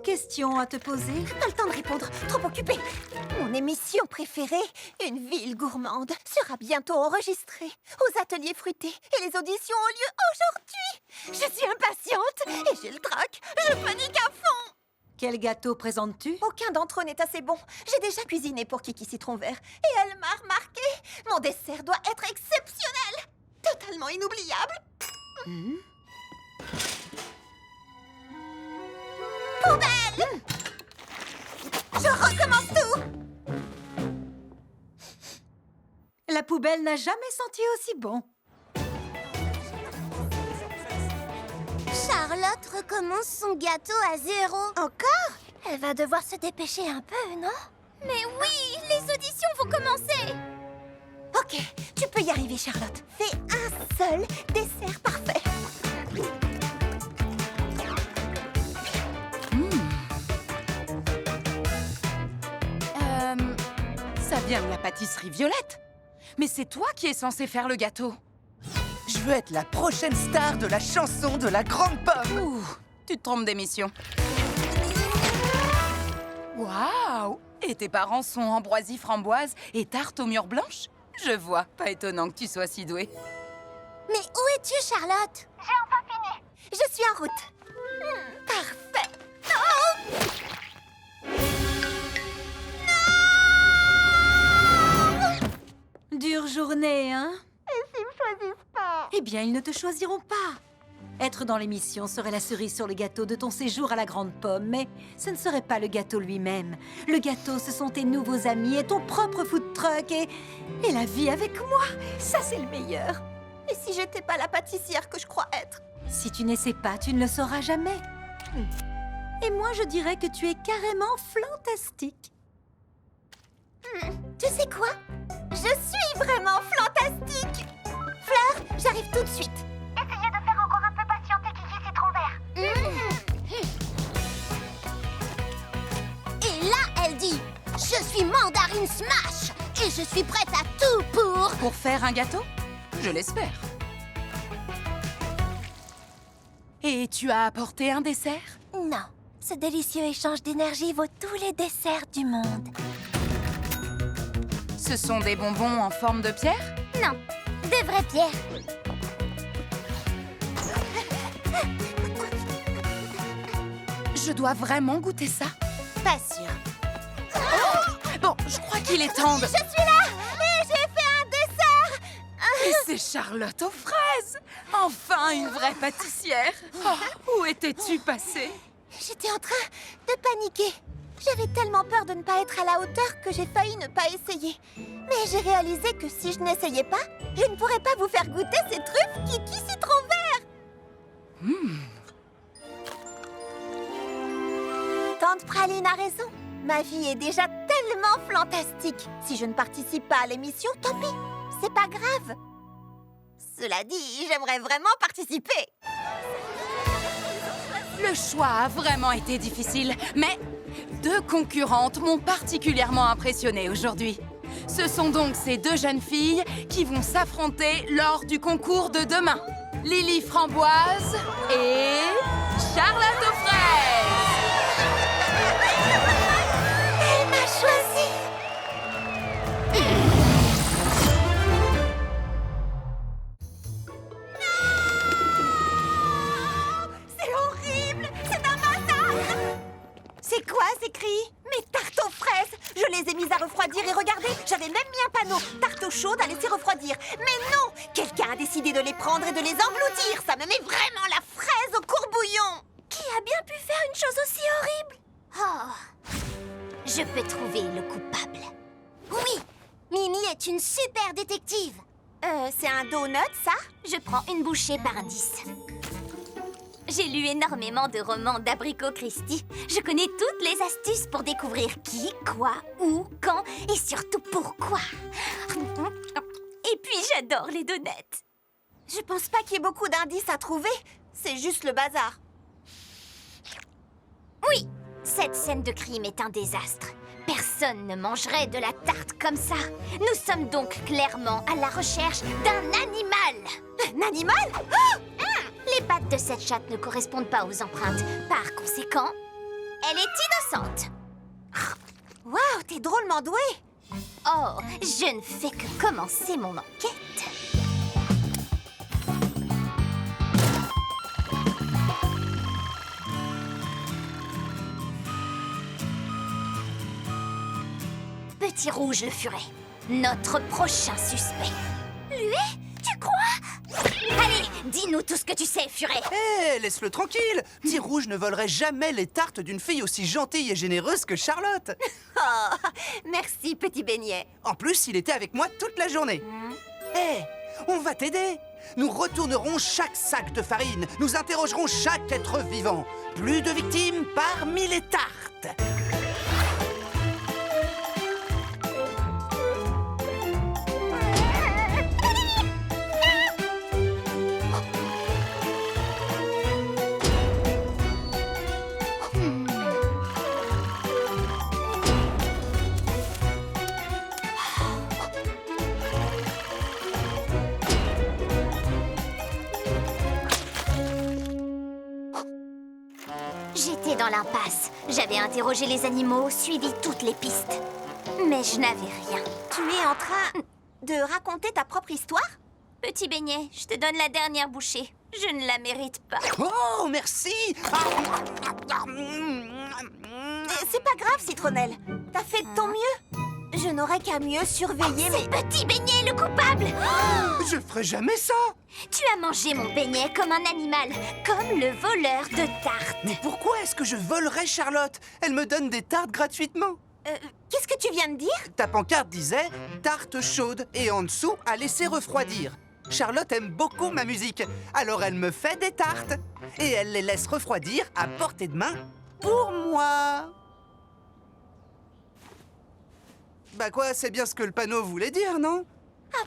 questions à te poser? Pas le temps de répondre, trop occupée. Mon émission préférée, Une ville gourmande, sera bientôt enregistrée aux ateliers fruités et les auditions ont lieu aujourd'hui. Je suis impatiente et j'ai le trac, je panique à fond. Quel gâteau présentes-tu? Aucun d'entre eux n'est assez bon. J'ai déjà cuisiné pour Kiki Citron Vert et elle m'a remarqué. Mon dessert doit être exceptionnel, totalement inoubliable. Poubelle! Je recommence tout. La poubelle n'a jamais senti aussi bon. Charlotte recommence son gâteau à 0. Encore? Elle va devoir se dépêcher un peu, non? Mais oui, les auditions vont commencer. Ok, tu peux y arriver, Charlotte. Fais un seul dessert parfait. Ça vient de la pâtisserie Violette. Mais c'est toi qui es censé faire le gâteau. Je veux être la prochaine star de la chanson de la grande pomme. Ouh, tu te trompes d'émission. Waouh! Et tes parents sont ambroisie framboise et tarte aux mûres blanches? Je vois, pas étonnant que tu sois si douée. Mais où es-tu, Charlotte? J'ai enfin fini. Je suis en route. Parfait. Dure journée, hein? Et s'ils me choisissent pas? Eh bien, ils ne te choisiront pas. Être dans l'émission serait la cerise sur le gâteau de ton séjour à la Grande Pomme, mais ce ne serait pas le gâteau lui-même. Le gâteau, ce sont tes nouveaux amis et ton propre food truck et la vie avec moi. Ça, c'est le meilleur. Et si j'étais pas la pâtissière que je crois être? Si tu n'essaies pas, tu ne le sauras jamais. Et moi, je dirais que tu es carrément fantastique. Tu sais quoi? Je suis vraiment fantastique. Fleur, j'arrive tout de suite. Essayez de faire encore un peu patienter Kiki Citron Vert. Et là, elle dit « Je suis Mandarine Smash et je suis prête à tout pour... » Pour faire un gâteau? Je l'espère. Et tu as apporté un dessert? Non, ce délicieux échange d'énergie vaut tous les desserts du monde. Ce sont des bonbons en forme de pierre? Non, de vraies pierres. Je dois vraiment goûter ça? Pas sûr. Bon, je crois qu'il est temps de... Je suis là et j'ai fait un dessert. Et c'est Charlotte aux fraises! Enfin, une vraie pâtissière! Oh, où étais-tu passée? J'étais en train de paniquer. J'avais tellement peur de ne pas être à la hauteur que j'ai failli ne pas essayer. Mais j'ai réalisé que si je n'essayais pas, je ne pourrais pas vous faire goûter ces truffes Kiki Citron Vert. Tante Praline a raison. Ma vie est déjà tellement fantastique. Si je ne participe pas à l'émission, tant pis. C'est pas grave. Cela dit, j'aimerais vraiment participer. Le choix a vraiment été difficile, mais 2 concurrentes m'ont particulièrement impressionnée aujourd'hui. Ce sont donc ces 2 jeunes filles qui vont s'affronter lors du concours de demain. Lily Framboise et Charlotte aux fraises. Elle m'a choisie. C'est horrible. C'est un massacre. C'est quoi ces cris? Mes tartes aux fraises. Je les ai mises à refroidir et regardez, j'avais même mis un panneau. Tarte aux chaudes à laisser refroidir. Mais non, quelqu'un a décidé de les prendre et de les engloutir. Ça me met vraiment la fraise au courbouillon. Qui a bien pu faire une chose aussi horrible? Oh, je peux trouver le coupable. Oui, Mimi est une super détective. C'est un donut, ça? Je prends une bouchée par indice. J'ai lu énormément de romans d'Abricot Christie. Je connais toutes les astuces pour découvrir qui, quoi, où, quand et surtout pourquoi. Et puis j'adore les donuts. Je pense pas qu'il y ait beaucoup d'indices à trouver. C'est juste le bazar. Oui, cette scène de crime est un désastre. Personne ne mangerait de la tarte comme ça. Nous sommes donc clairement à la recherche d'un animal. Un animal? Les pattes de cette chatte ne correspondent pas aux empreintes. Par conséquent, Elle est innocente. Waouh, t'es drôlement douée. Oh, je ne fais que commencer mon enquête. Petit Rouge le Furet, notre prochain suspect. Lui? Tu crois? Allez, dis-nous tout ce que tu sais, Furet. Hé, laisse-le tranquille. Petit Rouge ne volerait jamais les tartes d'une fille aussi gentille et généreuse que Charlotte. Oh, merci, petit beignet. En plus, il était avec moi toute la journée. Hé, on va t'aider. Nous retournerons chaque sac de farine. Nous interrogerons chaque être vivant. Plus de victimes parmi les tartes. J'étais dans l'impasse. J'avais interrogé les animaux, suivi toutes les pistes. Mais je n'avais rien. Tu es en train de raconter ta propre histoire? Petit beignet, je te donne la dernière bouchée. Je ne la mérite pas. Oh, merci. C'est pas grave, Citronnelle. T'as fait de ton mieux. Je n'aurais qu'à mieux surveiller C'est Petit Beignet le coupable. Je ferai jamais ça. Tu as mangé mon beignet comme un animal, comme le voleur de tartes. Mais pourquoi est-ce que je volerais Charlotte? Elle me donne des tartes gratuitement. Qu'est-ce que tu viens de dire? Ta pancarte disait « tarte chaude » et en dessous « à laisser refroidir ». Charlotte aime beaucoup ma musique, alors elle me fait des tartes. Et elle les laisse refroidir à portée de main pour moi. Bah quoi, c'est bien ce que le panneau voulait dire, non?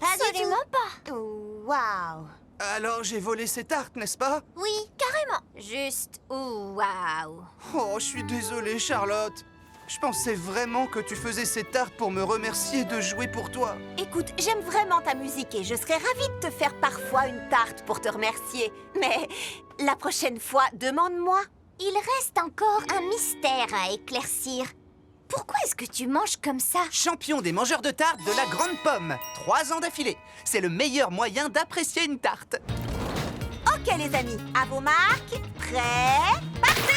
Absolument pas. Waouh. Alors j'ai volé ces tartes, n'est-ce pas? Oui, carrément. Juste waouh. Oh, je suis désolé, Charlotte. Je pensais vraiment que tu faisais ces tartes pour me remercier de jouer pour toi. Écoute, j'aime vraiment ta musique et je serais ravie de te faire parfois une tarte pour te remercier. Mais la prochaine fois, demande-moi. Il reste encore un mystère à éclaircir. Pourquoi est-ce que tu manges comme ça? Champion des mangeurs de tartes de la Grande Pomme. 3 ans d'affilée. C'est le meilleur moyen d'apprécier une tarte. Ok les amis, à vos marques, prêts, partez!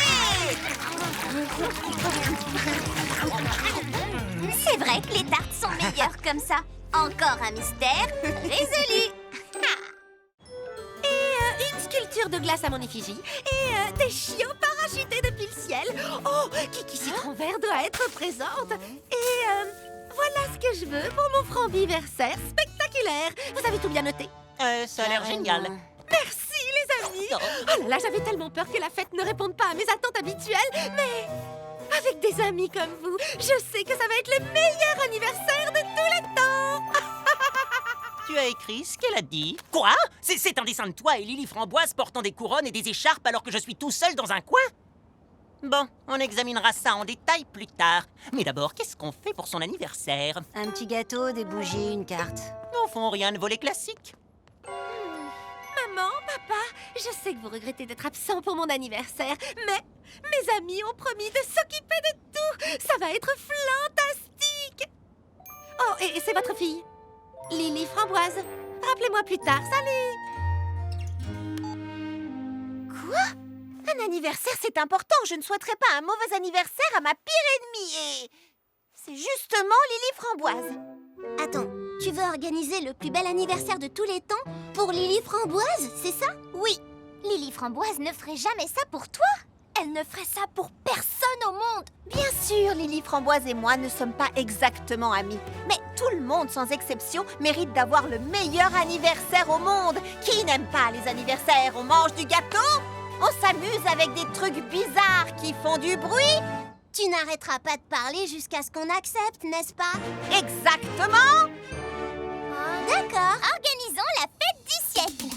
C'est vrai que les tartes sont meilleures comme ça. Encore un mystère résolu. Une sculpture de glace à mon effigie et des chiots parachutés depuis le ciel. Oh, Kiki Citron Vert doit être présente. Et voilà ce que je veux pour mon franc-anniversaire spectaculaire. Vous avez tout bien noté? Ça a l'air génial. Merci les amis. Oh là là, j'avais tellement peur que la fête ne réponde pas à mes attentes habituelles. Mais avec des amis comme vous, je sais que ça va être le meilleur anniversaire de tous les temps. Tu as écrit ce qu'elle a dit. Quoi? C'est un dessin de toi et Lily Framboise portant des couronnes et des écharpes alors que je suis tout seul dans un coin? Bon, on examinera ça en détail plus tard. Mais d'abord, qu'est-ce qu'on fait pour son anniversaire? Un petit gâteau, des bougies, une carte. Au fond, rien de volet classique. Maman, papa, je sais que vous regrettez d'être absent pour mon anniversaire, mais mes amis ont promis de s'occuper de tout. Ça va être fantastique. Oh, et c'est votre fille, Lily Framboise. Rappelez-moi plus tard, salut. Quoi? Un anniversaire, c'est important. Je ne souhaiterais pas un mauvais anniversaire à ma pire ennemie. Et c'est justement Lily Framboise. Attends, tu veux organiser le plus bel anniversaire de tous les temps pour Lily Framboise, c'est ça? Oui. Lily Framboise ne ferait jamais ça pour toi. Elle ne ferait ça pour personne au monde. Bien sûr, Lily Framboise et moi ne sommes pas exactement amis. Mais tout le monde, sans exception, mérite d'avoir le meilleur anniversaire au monde. Qui n'aime pas les anniversaires? On mange du gâteau? On s'amuse avec des trucs bizarres qui font du bruit? Tu n'arrêteras pas de parler jusqu'à ce qu'on accepte, n'est-ce pas? Exactement! D'accord, organisons la fête du siècle.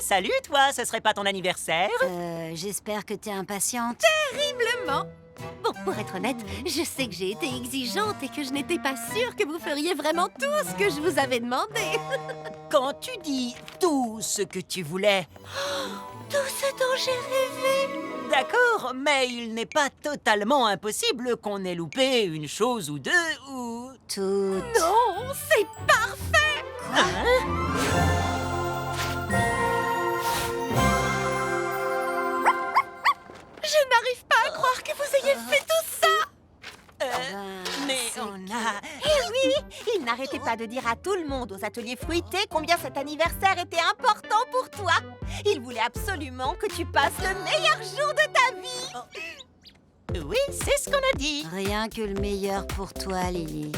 salut toi, ce serait pas ton anniversaire? J'espère que t'es impatiente. Terriblement. Bon, pour être honnête, je sais que j'ai été exigeante et que je n'étais pas sûre que vous feriez vraiment tout ce que je vous avais demandé. Quand tu dis tout ce que tu voulais, Tout ce dont j'ai rêvé. d'accord, mais il n'est pas totalement impossible qu'on ait loupé une chose ou deux ou... Tout. Non, c'est parfait. Hein? Je n'arrive pas à croire que vous ayez fait tout ça. Mais on a... Eh oui, il n'arrêtait pas de dire à tout le monde aux ateliers fruités combien cet anniversaire était important pour toi. Il voulait absolument que tu passes le meilleur jour de ta vie. Oui, c'est ce qu'on a dit. Rien que le meilleur pour toi, Lily.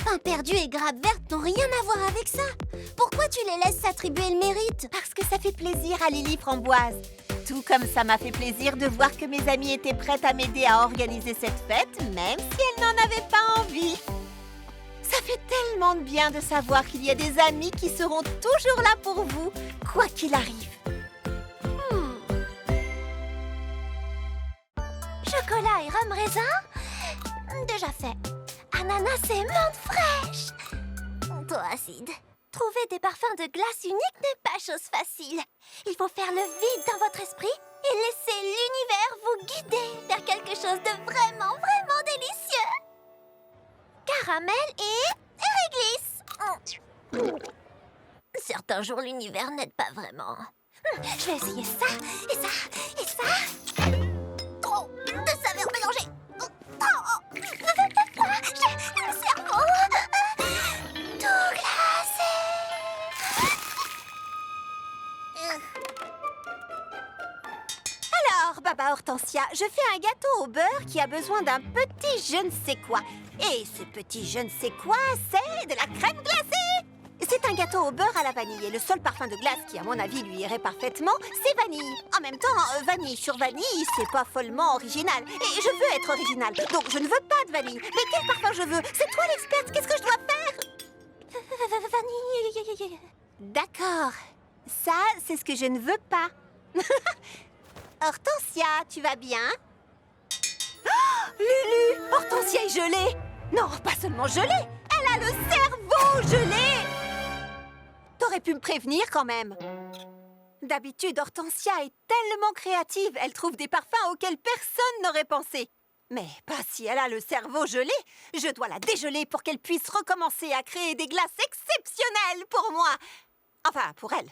Pain perdu et grappe verte n'ont rien à voir avec ça. Pourquoi tu les laisses s'attribuer le mérite? Parce que ça fait plaisir à Lily Framboise. Tout comme ça m'a fait plaisir de voir que mes amies étaient prêtes à m'aider à organiser cette fête, même si elles n'en avaient pas envie. Ça fait tellement de bien de savoir qu'il y a des amis qui seront toujours là pour vous, quoi qu'il arrive. Chocolat et rhum raisin? Déjà fait. Ananas et menthe fraîche? Toi, acide. Trouver des parfums de glace uniques n'est pas chose facile. Il faut faire le vide dans votre esprit et laisser l'univers vous guider vers quelque chose de vraiment, vraiment délicieux. Caramel et réglisse. Certains jours, l'univers n'aide pas vraiment. Je vais essayer ça, et ça, et ça. Trop de saveurs mélangées. J'ai le cerveau tout glacé. Alors, Baba Hortensia, je fais un gâteau au beurre qui a besoin d'un petit je ne sais quoi. Et ce petit je ne sais quoi, c'est de la crème glacée. C'est un gâteau au beurre à la vanille et le seul parfum de glace qui, à mon avis, lui irait parfaitement, c'est vanille. En même temps, vanille sur vanille, c'est pas follement original. Et je veux être original, donc je ne veux pas de vanille. Mais quel parfum je veux? C'est toi l'experte, qu'est-ce que je dois faire? Vanille. D'accord. Ça, c'est ce que je ne veux pas. Hortensia, tu vas bien? Oh, Lulu! Hortensia est gelée! Non, pas seulement gelée, elle a le cerveau gelé! T'aurais pu me prévenir quand même. D'habitude, Hortensia est tellement créative, elle trouve des parfums auxquels personne n'aurait pensé. Mais pas si elle a le cerveau gelé. Je dois la dégeler pour qu'elle puisse recommencer à créer des glaces exceptionnelles pour moi. Enfin, pour elle.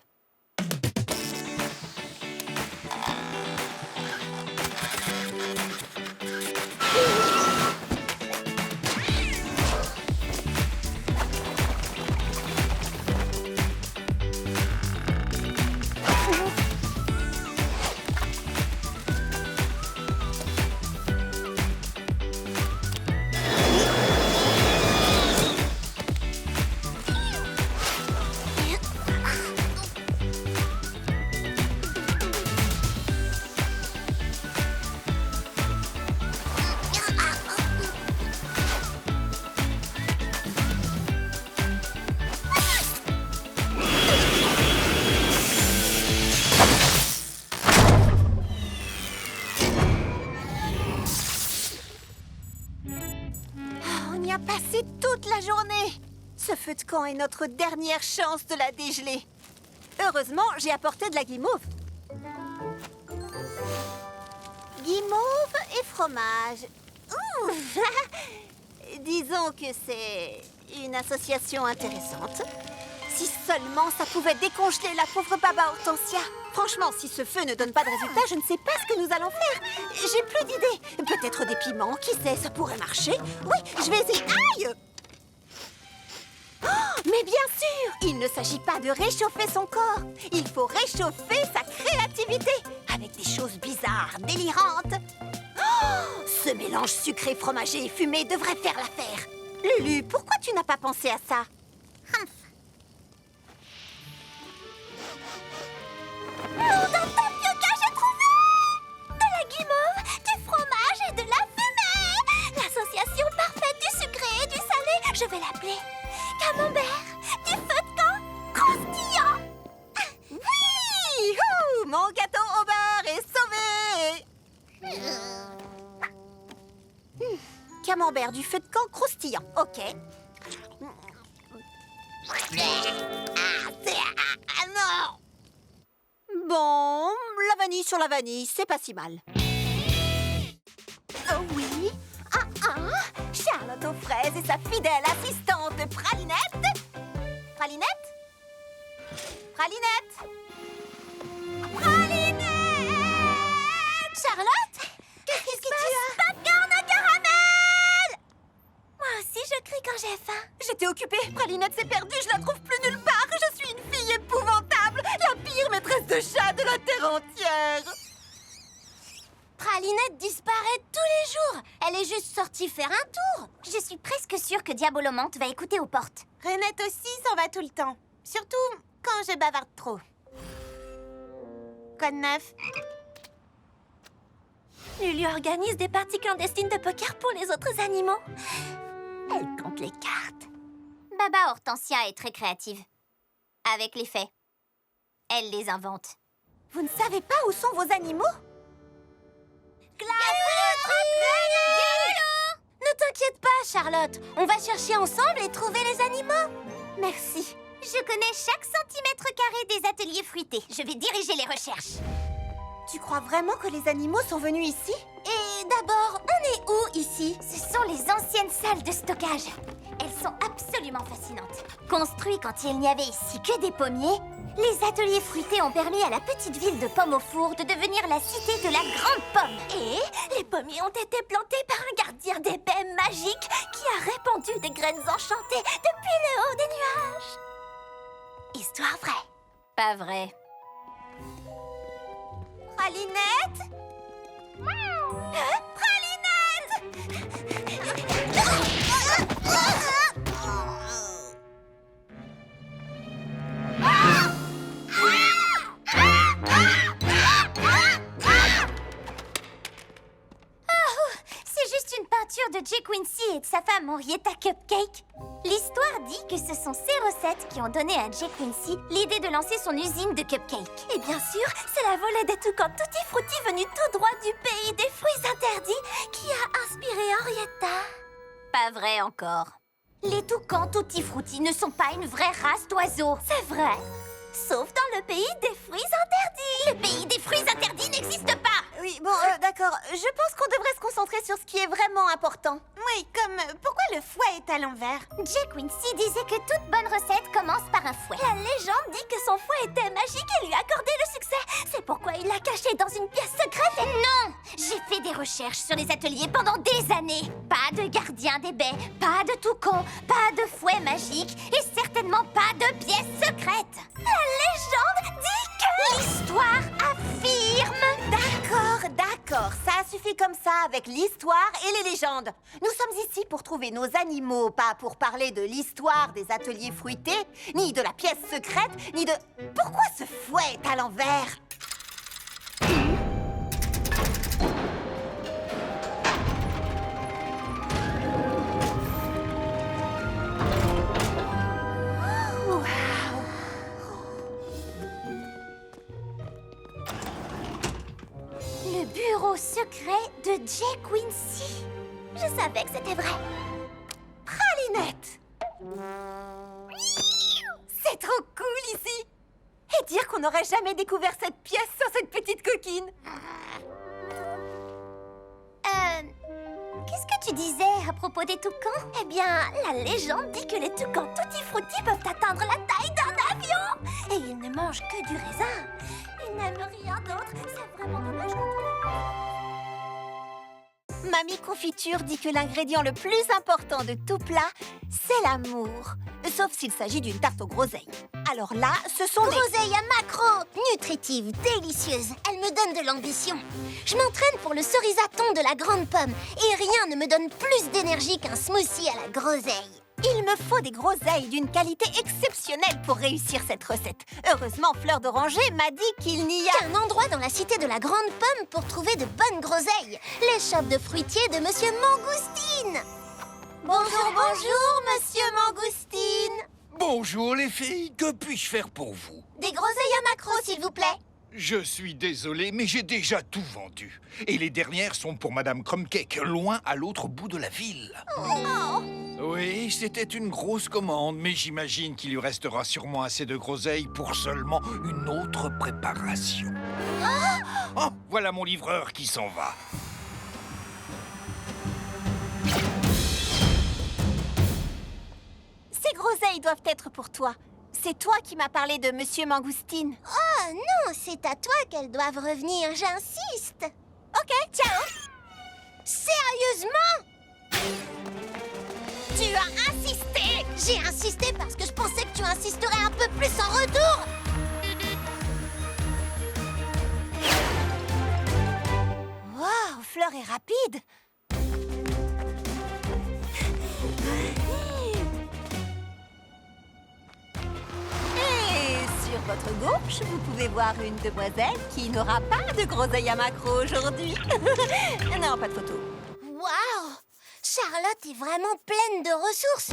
On y a passé toute la journée. Ce feu de camp est notre dernière chance de la dégeler. Heureusement, j'ai apporté de la guimauve. Guimauve et fromage. Ouh. Disons que c'est une association intéressante. Si seulement ça pouvait décongeler la pauvre Baba Hortensia. Franchement, si ce feu ne donne pas de résultat, je ne sais pas ce que nous allons faire. J'ai plus d'idées. Peut-être des piments, qui sait, ça pourrait marcher. Oui, je vais essayer. Aïe! Oh, mais bien sûr, il ne s'agit pas de réchauffer son corps. Il faut réchauffer sa créativité avec des choses bizarres, délirantes. Oh, ce mélange sucré, fromagé et fumé devrait faire l'affaire. Lulu, pourquoi tu n'as pas pensé à ça? Nom d'un tapioca, j'ai trouvé! De la guimauve, du fromage et de la fumée! L'association parfaite du sucré et du salé, je vais l'appeler camembert, du feu de camp croustillant! Oui! camembert du feu de camp croustillant. Ok. Non. Bon, la vanille sur la vanille, c'est pas si mal. Oh oui. Charlotte aux fraises et sa fidèle assistante Pralinette. Pralinette? Pralinette? Charlotte? Qu'est-ce que tu as? Popcorn au caramel! Moi aussi, je crie quand j'ai faim. J'étais occupée. Pralinette s'est perdue, je la trouve plus nulle part. Je suis une fille épouvantable, la pire maîtresse de chat de la terre entière. Pralinette disparaît tous les jours. Elle est juste sortie faire un tour. Je suis presque sûre que Diabolomante va écouter aux portes. Renette aussi s'en va tout le temps. Surtout quand je bavarde trop. Quoi de neuf? Lulu organise des parties clandestines de poker pour les autres animaux. Elle compte les cartes. Baba Hortensia est très créative. Avec les faits. Elle les invente. Vous ne savez pas où sont vos animaux? Ne t'inquiète pas, Charlotte. On va chercher ensemble et trouver les animaux. Merci. Je connais chaque centimètre carré des ateliers fruités. Je vais diriger les recherches. Tu crois vraiment que les animaux sont venus ici? Et d'abord, on est où ici? Ce sont les anciennes salles de stockage. Elles sont absolument fascinantes. Construites quand il n'y avait ici que des pommiers, les ateliers fruités ont permis à la petite ville de Pomme au Four de devenir la cité de la Grande Pomme. Et les pommiers ont été plantés par un gardien d'épée magique qui a répandu des graines enchantées depuis le haut des nuages. Histoire vraie. Pas vrai. Pralinette? C'est juste une peinture de Jay Quincy et de sa femme Henrietta Cupcake. L'histoire dit que ce sont ces recettes qui ont donné à Jay Quincy l'idée de lancer son usine de cupcakes. Et bien sûr, c'est la volée des toucans Tutti Frutti venue tout droit du pays des fruits interdits qui a inspiré Henrietta. Pas vrai encore. Les toucans Tutti Frutti ne sont pas une vraie race d'oiseaux, c'est vrai. Sauf dans le pays des fruits interdits. Le pays des fruits interdits n'existe pas. Oui, bon, d'accord. Je pense qu'on devrait se concentrer sur ce qui est vraiment important. Oui, comme pourquoi le fouet est à l'envers? Jay Quincy disait que toute bonne recette commence par un fouet. La légende dit que son fouet était magique et lui accordait le succès. C'est pourquoi il l'a caché dans une pièce secrète. Non! J'ai fait des recherches sur les ateliers pendant des années. Pas de gardien des baies, pas de toucan, pas de fouet magique et certainement pas de pièce secrète. La légende dit que... L'histoire affirme... D'accord, ça suffit comme ça avec l'histoire et les légendes. Nous sommes ici pour trouver nos animaux, pas pour parler de l'histoire des ateliers fruités, ni de la pièce secrète, ni de... Pourquoi ce fouet est à l'envers? Le bureau secret de Jay Quincy. Je savais que c'était vrai. Pralinette! C'est trop cool ici! Et dire qu'on n'aurait jamais découvert cette pièce sans cette petite coquine! Qu'est-ce que tu disais à propos des toucans? Eh bien, la légende dit que les toucans Tutti Frutti peuvent atteindre la taille d'un avion. Et ils ne mangent que du raisin. Ils n'aiment rien d'autre. C'est vraiment dommage quand Mamie Confiture dit que l'ingrédient le plus important de tout plat, c'est l'amour. Sauf s'il s'agit d'une tarte aux groseilles. Alors là, ce sont des... Groseille à macro, nutritive, délicieuse. Elle me donne de l'ambition. Je m'entraîne pour le cerisaton de la Grande Pomme. Et rien ne me donne plus d'énergie qu'un smoothie à la groseille. Il me faut des groseilles d'une qualité exceptionnelle pour réussir cette recette. Heureusement, Fleur d'Oranger m'a dit qu'il n'y a... Un endroit dans la cité de la Grande Pomme pour trouver de bonnes groseilles. L'échoppe de fruitier de Monsieur Mangoustine. Bonjour, bonjour, Monsieur Mangoustine. Bonjour les filles, que puis-je faire pour vous? Des groseilles à macro, s'il vous plaît. Je suis désolé, mais j'ai déjà tout vendu. Et les dernières sont pour Madame Crumbcake, loin à l'autre bout de la ville. Oui, c'était une grosse commande, mais j'imagine qu'il lui restera sûrement assez de groseilles pour seulement une autre préparation. Oh, voilà mon livreur qui s'en va. Ces groseilles doivent être pour toi. C'est toi qui m'as parlé de Monsieur Mangoustine. Oh non, c'est à toi qu'elles doivent revenir, j'insiste. Ok, ciao. Sérieusement? Tu as insisté. J'ai insisté parce que je pensais que tu insisterais un peu plus en retour. Waouh, Fleur est rapide. Et sur votre gauche, vous pouvez voir une demoiselle qui n'aura pas de groseilles à macro aujourd'hui. Non, pas de photo. Waouh! Charlotte est vraiment pleine de ressources.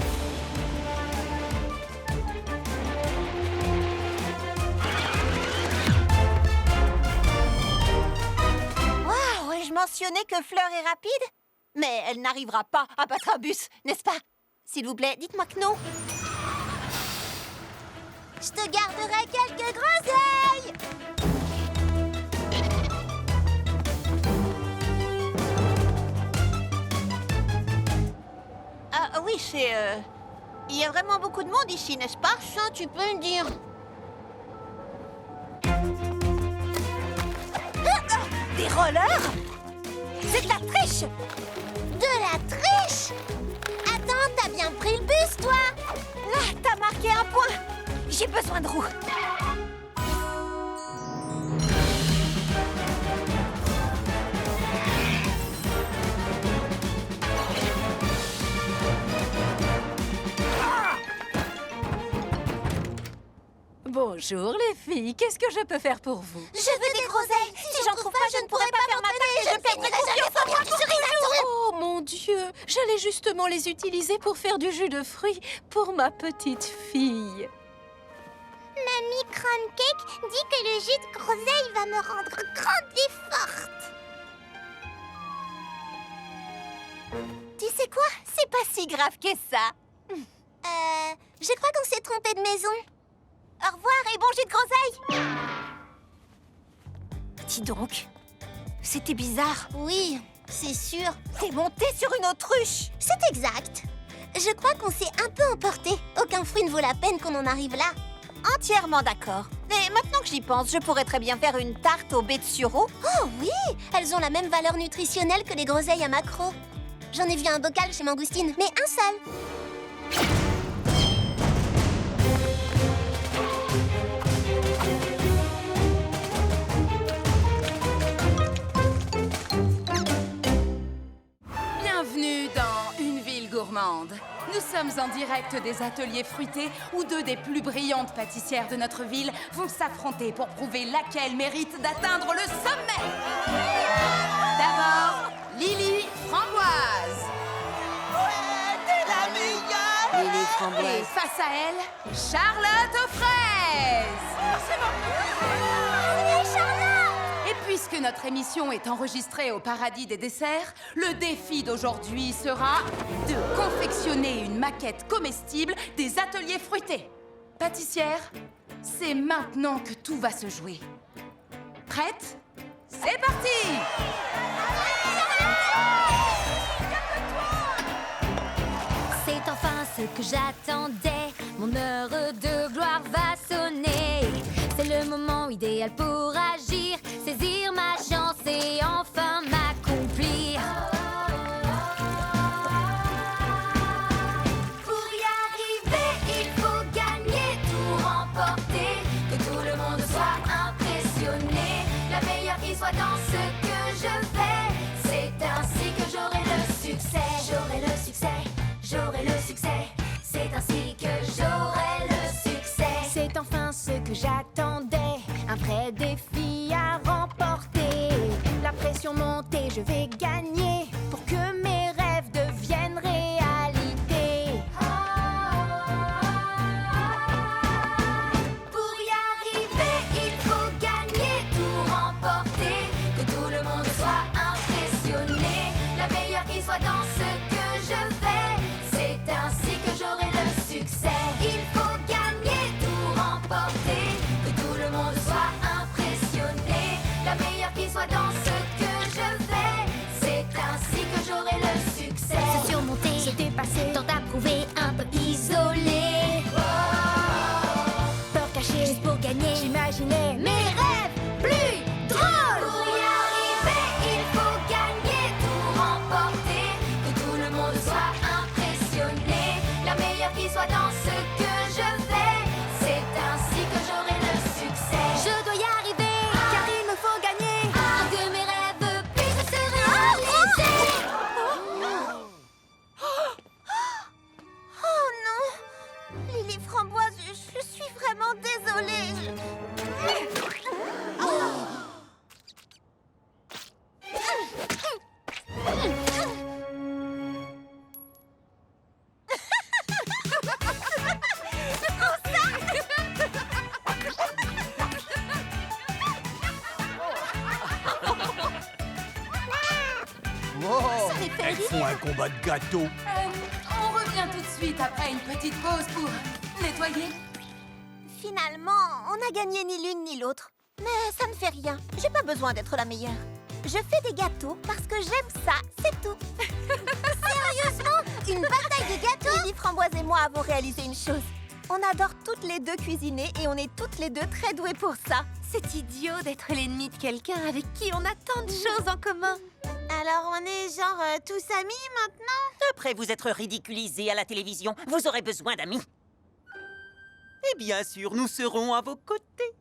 Waouh, et je mentionnais que Fleur est rapide? Mais elle n'arrivera pas à battre un bus, n'est-ce pas? S'il vous plaît, dites-moi que non. Je te garderai quelques groseilles. Ah oui, il y a vraiment beaucoup de monde ici, n'est-ce pas? Ça, tu peux le dire. Des rollers? C'est de la triche! De la triche? Attends, t'as bien pris le bus, toi? Ah, t'as marqué un point! J'ai besoin de roues. Bonjour les filles, qu'est-ce que je peux faire pour vous? Je veux des groseilles. Si j'en trouve pas, je ne pourrai pas faire ma tête. Je perdrai confiance en moi qui serai Oh mon Dieu, j'allais justement les utiliser pour faire du jus de fruits pour ma petite fille. Mamie Crumbcake dit que le jus de groseille va me rendre grande et forte. Tu sais quoi? C'est pas si grave que ça. Je crois qu'on s'est trompé de maison. Au revoir et bon jus de groseille. Dis donc, c'était bizarre. Oui, c'est sûr. T'es monté sur une autruche. C'est exact. Je crois qu'on s'est un peu emporté. Aucun fruit ne vaut la peine qu'on en arrive là. Entièrement d'accord. Et maintenant que j'y pense, je pourrais très bien faire une tarte aux baies de sureau. Oh oui, elles ont la même valeur nutritionnelle que les groseilles à macro. J'en ai vu un bocal chez Mangoustine, mais un seul. Bienvenue dans Une ville gourmande. Nous sommes en direct des ateliers fruités où deux des plus brillantes pâtissières de notre ville vont s'affronter pour prouver laquelle mérite d'atteindre le sommet. D'abord, Lily Framboise. Lily Framboise. Et face à elle, Charlotte aux fraises. Et puisque notre émission est enregistrée au paradis des desserts, le défi d'aujourd'hui sera de confectionner une maquette comestible des ateliers fruités. Pâtissière, c'est maintenant que tout va se jouer. Prête? C'est parti! C'est enfin ce que j'attendais, mon heure de gloire va sonner. C'est le moment idéal pour agir, saisir ma chance et enfin m'accomplir. Pour y arriver, il faut gagner, tout remporter, que tout le monde soit impressionné, la meilleure qui soit dans ce que je fais. C'est ainsi que j'aurai le succès, j'aurai le succès. J'aurai le succès, c'est ainsi que j'aurai le succès. C'est enfin ce que j'attendais, un vrai défi à remporter. La pression monte et je vais gagner pour que mes rêves deviennent réalité. Pour y arriver, il faut gagner, meilleur qui soit dans ce que je fais. C'est ainsi que j'aurai le succès. Il faut gagner, tout remporter, que tout le monde soit impressionné. La meilleure qui soit dans ce que je fais. C'est ainsi que j'aurai le succès. Se surmonter, se dépasser, tant à prouver, un peu isolé. Peur cachée, juste pour gagner, j'imaginais mes rêves plus drôles. Pour y arriver, il faut gagner, tout remporter, que tout le monde soit impressionné. La meilleure qui soit dans ce que je fais. C'est ainsi que j'aurai le succès. Je dois y arriver, car il me faut gagner. Que mes rêves puissent se réaliser. Oh non! Lily Framboise, je suis vraiment désolée. Elles font un combat de gâteaux. On revient tout de suite après une petite pause pour nettoyer. Finalement, on n'a gagné ni l'une ni l'autre. Mais ça ne fait rien. J'ai pas besoin d'être la meilleure. Je fais des gâteaux parce que j'aime ça, c'est tout. Sérieusement? Une bataille de gâteaux? Lily Framboise et moi avons réalisé une chose. On adore toutes les deux cuisiner et on est toutes les deux très douées pour ça. C'est idiot d'être l'ennemi de quelqu'un avec qui on a tant de choses en commun. Alors on est genre tous amis maintenant? Après vous être ridiculisés à la télévision, vous aurez besoin d'amis. Et bien sûr, nous serons à vos côtés.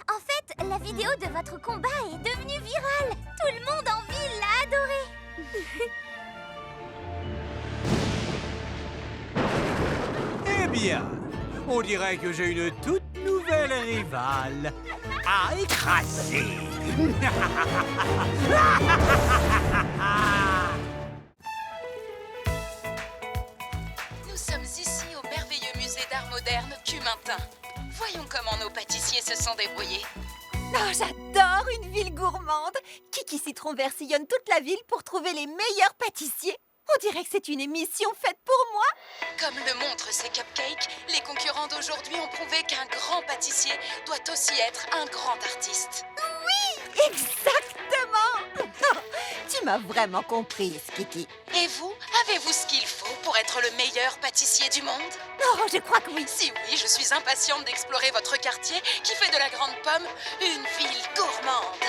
En fait, la vidéo de votre combat est devenue virale. Tout le monde en ville l'a adoré. Eh bien, on dirait que j'ai une toute nouvelle rivale à écraser. Nous sommes ici au merveilleux musée d'art moderne Cumintin. Voyons comment nos pâtissiers se sont débrouillés. Oh, j'adore une ville gourmande. Kiki Citron Vert sillonne toute la ville pour trouver les meilleurs pâtissiers. On dirait que c'est une émission faite pour moi. Comme le montrent ces cupcakes, les concurrents d'aujourd'hui ont prouvé qu'un grand pâtissier doit aussi être un grand artiste. Exactement. Tu m'as vraiment comprise, Kiki. Et vous, avez-vous ce qu'il faut pour être le meilleur pâtissier du monde? Oh, je crois que oui. Si oui, je suis impatiente d'explorer votre quartier qui fait de la Grande Pomme une ville gourmande.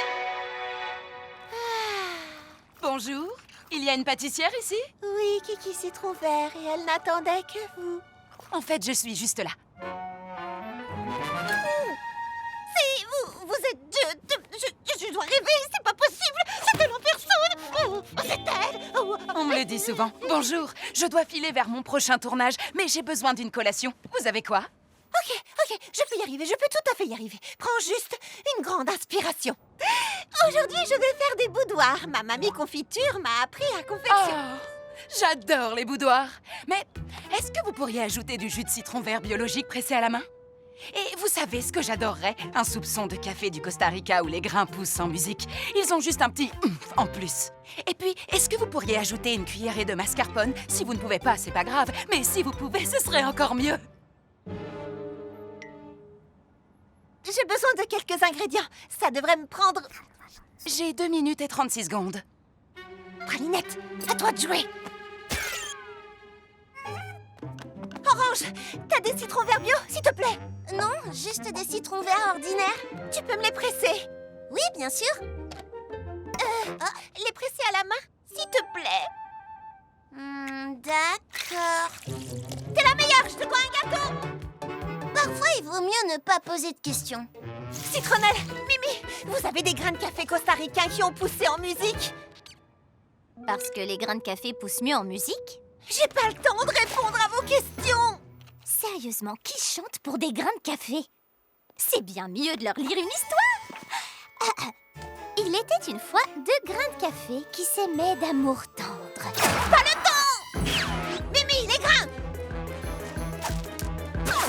Bonjour, il y a une pâtissière ici? Oui, Kiki Citron Vert, et elle n'attendait que vous. En fait, je suis juste là. Si, vous êtes je dois rêver, c'est pas possible. C'est elle en personne. Oh, c'est elle. Oh, On me le dit souvent. Bonjour, je dois filer vers mon prochain tournage, mais j'ai besoin d'une collation. Vous avez quoi? Ok, je peux y arriver, je peux tout à fait y arriver. Prends juste une grande inspiration. Aujourd'hui, je vais faire des boudoirs. Ma mamie confiture m'a appris à confectionner. Oh, j'adore les boudoirs. Mais est-ce que vous pourriez ajouter du jus de citron vert biologique pressé à la main? Et vous savez ce que j'adorerais? Un soupçon de café du Costa Rica où les grains poussent sans musique. Ils ont juste un petit oomph en plus. Et puis, est-ce que vous pourriez ajouter une cuillerée de mascarpone? Si vous ne pouvez pas, c'est pas grave. Mais si vous pouvez, ce serait encore mieux. J'ai besoin de quelques ingrédients. Ça devrait me prendre... J'ai 2 minutes et 36 secondes. Pralinette, à toi de jouer. Orange, t'as des citrons verts bio, s'il te plaît? Non, juste des citrons verts ordinaires. Tu peux me les presser? Oui, bien sûr. Les presser à la main, s'il te plaît. D'accord. T'es la meilleure, je te dois un gâteau. Parfois, il vaut mieux ne pas poser de questions. Citronnelle, Mimi, vous avez des grains de café costaricains qui ont poussé en musique? Parce que les grains de café poussent mieux en musique? J'ai pas le temps de répondre à vos questions. Sérieusement, qui chante pour des grains de café? C'est bien mieux de leur lire une histoire. Il était une fois 2 grains de café qui s'aimaient d'amour tendre. Pas le temps. Mimi, les grains.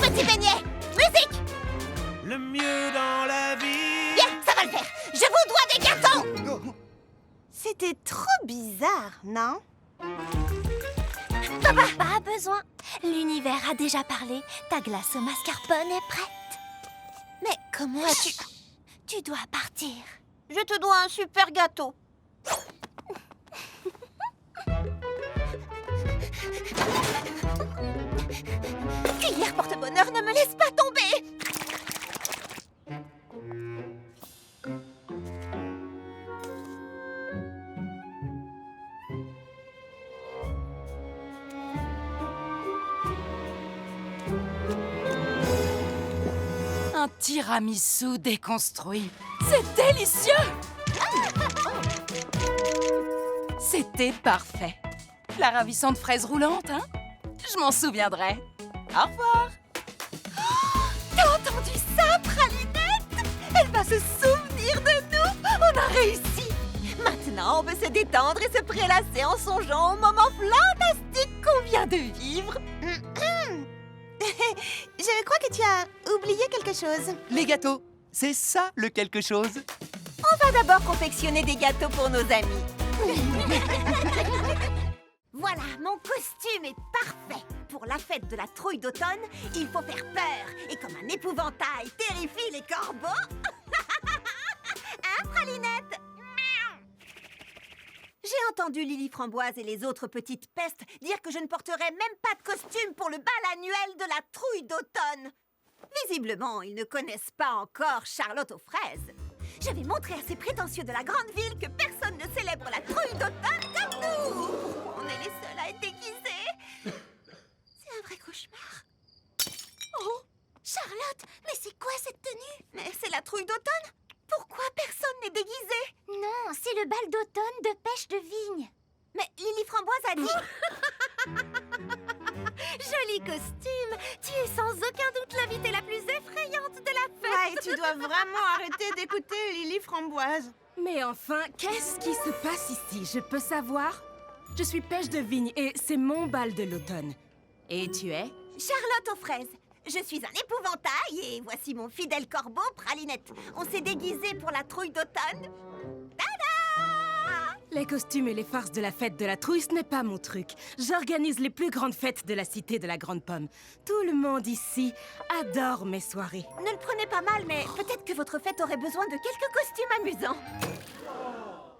Petit beignet, musique. Le mieux dans la vie. Bien, ça va le faire. Je vous dois des gâteaux. C'est C'était trop bizarre, non? Pas besoin. L'univers a déjà parlé. Ta glace au mascarpone est prête. Mais comment as-tu... Tu dois partir. Je te dois un super gâteau. Cuillère porte-bonheur, ne me laisse pas tomber! Un tiramisu déconstruit. C'est délicieux! C'était parfait. La ravissante fraise roulante, hein? Je m'en souviendrai. Au revoir! T'as entendu ça, Pralinette? Elle va se souvenir de nous! On a réussi! Maintenant, on peut se détendre et se prélasser en songeant au moment fantastique qu'on vient de vivre. Je crois que tu as oublié quelque chose. Les gâteaux, c'est ça le quelque chose. On va d'abord confectionner des gâteaux pour nos amis. Voilà, mon costume est parfait. Pour la fête de la trouille d'automne, il faut faire peur. Et comme un épouvantail terrifie les corbeaux... Hein, Pralinette? J'ai entendu Lily Framboise et les autres petites pestes dire que je ne porterais même pas de costume pour le bal annuel de la trouille d'automne. Visiblement, ils ne connaissent pas encore Charlotte aux fraises. Je vais montrer à ces prétentieux de la grande ville que personne ne célèbre la trouille d'automne comme nous. Pourquoi on est les seuls à être déguisés? C'est un vrai cauchemar. Oh, Charlotte, mais c'est quoi cette tenue? Mais c'est la trouille d'automne. Pourquoi personne n'est déguisé? Non, c'est le bal d'automne de pêche de vigne. Mais Lily Framboise a dit... Joli costume. Tu es sans aucun doute l'invitée la plus effrayante de la fête. Ouais, tu dois vraiment arrêter d'écouter Lily Framboise. Mais enfin, qu'est-ce qui se passe ici? Je peux savoir? Je suis Pêche de Vigne et c'est mon bal de l'automne. Et tu es? Charlotte aux fraises. Je suis un épouvantail et voici mon fidèle corbeau, Pralinette. On s'est déguisés pour la trouille d'automne. Tada! Les costumes et les farces de la fête de la trouille, ce n'est pas mon truc. J'organise les plus grandes fêtes de la cité de la Grande Pomme. Tout le monde ici adore mes soirées. Ne le prenez pas mal, mais peut-être que votre fête aurait besoin de quelques costumes amusants.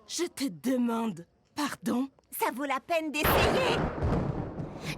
Je te demande pardon? Ça vaut la peine d'essayer.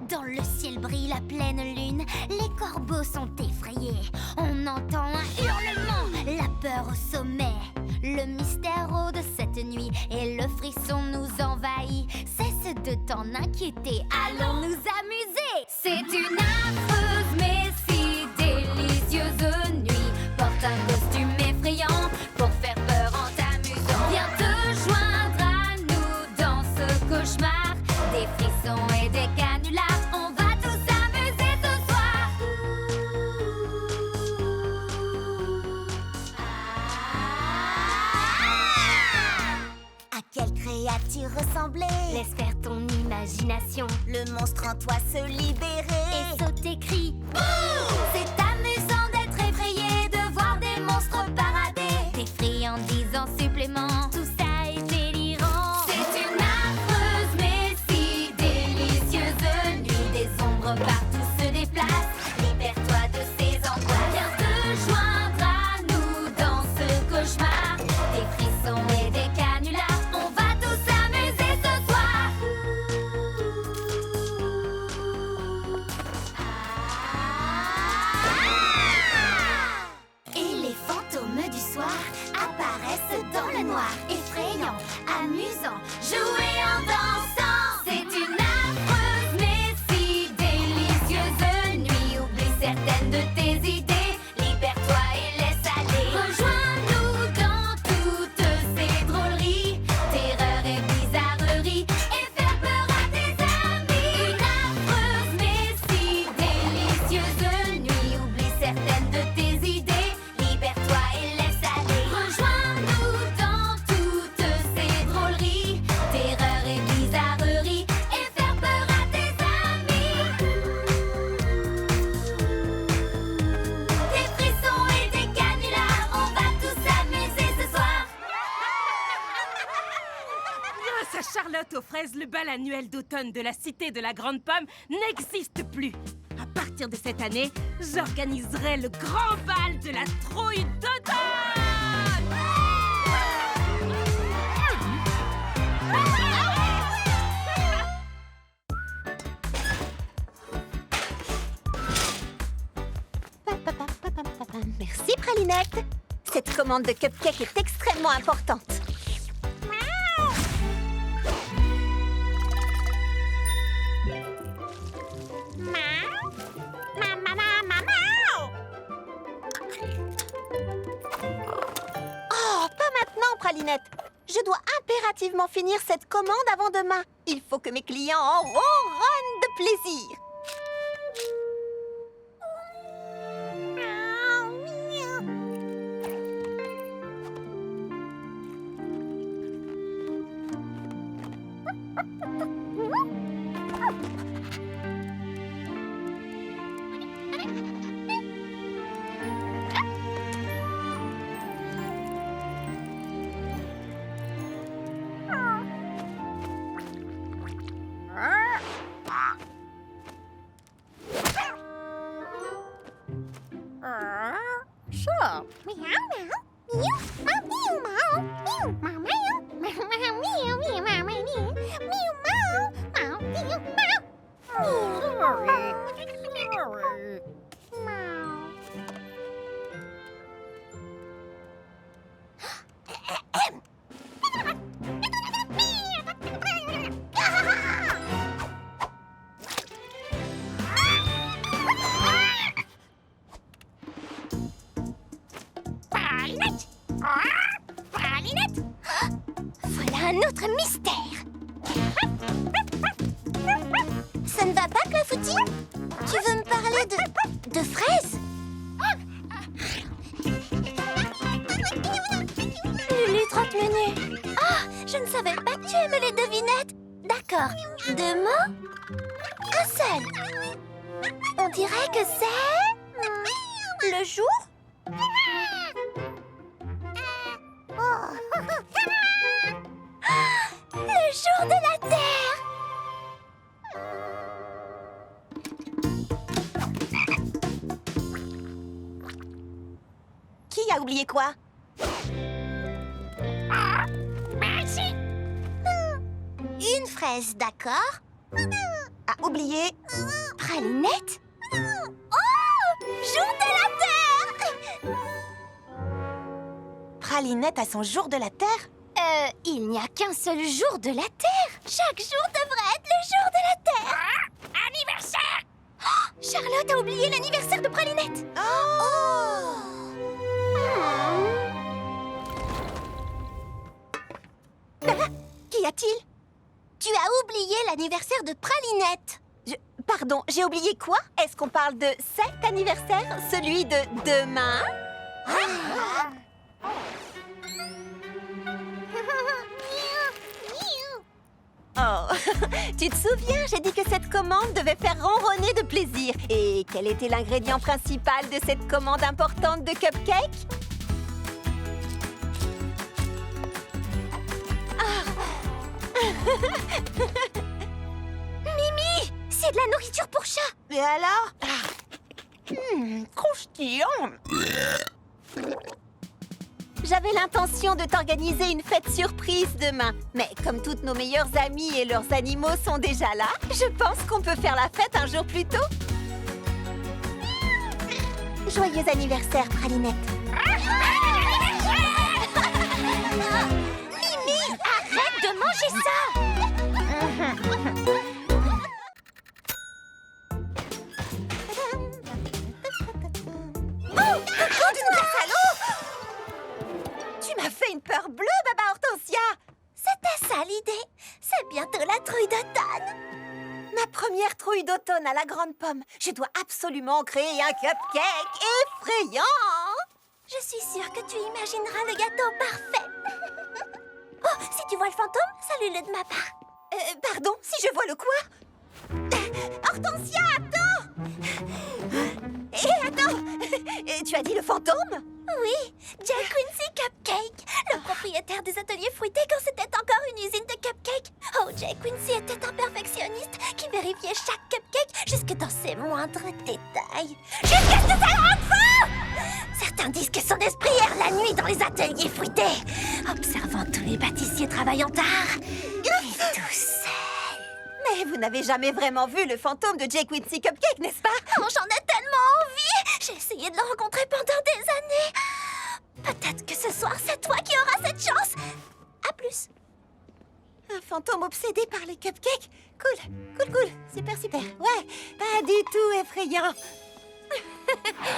Dans le ciel brille la pleine lune, les corbeaux sont effrayés. On entend un hurlement, la peur au sommet. Le mystère rôde cette nuit et le frisson nous envahit. Cesse de t'en inquiéter, allons nous amuser. C'est une affreuse mais si délicieuse nuit. Porte un costume effrayant pour faire peur en t'amusant. Viens te joindre à nous dans ce cauchemar. Des frissons et des canulars, on va tous s'amuser ce soir. À quelle créature ressembler? Laisse faire ton imagination Le monstre en toi se libérer. et saute tes cris. C'est amusant d'être effrayé, de voir des monstres parader. Des friandises en supplément, tout ça est délirant. C'est une affreuse mais si délicieuse nuit. Des ombres partout se déplacent, libère-toi de ces angoisses. Viens te joindre à nous dans ce cauchemar. Des frissons et des canulars, on va tous s'amuser ce soir. Et les fantômes du soir apparaissent dans le noir et Charlotte aux fraises, le bal annuel d'automne de la Cité de la Grande Pomme n'existe plus. À partir de cette année, j'organiserai le grand bal de la trouille d'automne. Merci, Pralinette. Cette commande de cupcake est extrêmement importante. Oh, pas maintenant, Pralinette. Je dois impérativement finir cette commande avant demain. Il faut que mes clients en ronronnent de plaisir. Voilà un autre mystère. Ça ne va pas, Clafoutis? Tu veux me parler de fraises? Lulu Trotte-Menu. Ah, je ne savais pas que tu aimais les devinettes. D'accord. 2 mots? Un seul. On dirait que c'est... le jour? Le jour de la Terre! Qui a oublié quoi? Merci! Une fraise, d'accord? A oublié Pralinette? Oh! Jour de la Terre! Pralinette a son jour de la Terre? Il n'y a qu'un seul jour de la Terre. Chaque jour devrait être le jour de la Terre. Anniversaire! Oh, Charlotte a oublié l'anniversaire de Pralinette. Qu'y a-t-il? Tu as oublié l'anniversaire de Pralinette. Pardon, j'ai oublié quoi? Est-ce qu'on parle de cet anniversaire? Celui de demain? Oh, tu te souviens, j'ai dit que cette commande devait faire ronronner de plaisir. Et quel était l'ingrédient principal de cette commande importante de cupcake? Mimi, c'est de la nourriture pour chat. Et alors? Croustillant. J'avais l'intention de t'organiser une fête surprise demain. Mais comme toutes nos meilleures amies et leurs animaux sont déjà là, je pense qu'on peut faire la fête un jour plus tôt. Joyeux anniversaire, Pralinette. Mimi, arrête de manger ça. Oh, une glace à l'eau. Tu m'as fait une peur bleue, Baba Hortensia. C'était ça l'idée. C'est bientôt la trouille d'automne. Ma première trouille d'automne à la Grande Pomme. Je dois absolument créer un cupcake effrayant. Je suis sûre que tu imagineras le gâteau parfait. Oh, si tu vois le fantôme, salue-le de ma part. Pardon, si je vois le quoi? Hortensia, attends! Attends! Tu as dit le fantôme? Oui, Jack Quincy Cupcake, le propriétaire des ateliers fruités quand c'était encore une usine de cupcakes. Oh, Jay Quincy était un perfectionniste qui vérifiait chaque cupcake jusque dans ses moindres détails. Jusqu'à ce que ça le rende fou! Certains disent que son esprit erre la nuit dans les ateliers fruités, observant tous les pâtissiers travaillant tard et tout seul. Mais vous n'avez jamais vraiment vu le fantôme de Jay Quincy Cupcake, n'est-ce pas? Oh, j'en ai tellement envie! J'ai essayé de le rencontrer pendant des années. Peut-être que ce soir, c'est toi qui auras cette chance. À plus. Un fantôme obsédé par les cupcakes? Cool. Super. Ouais, pas du tout effrayant.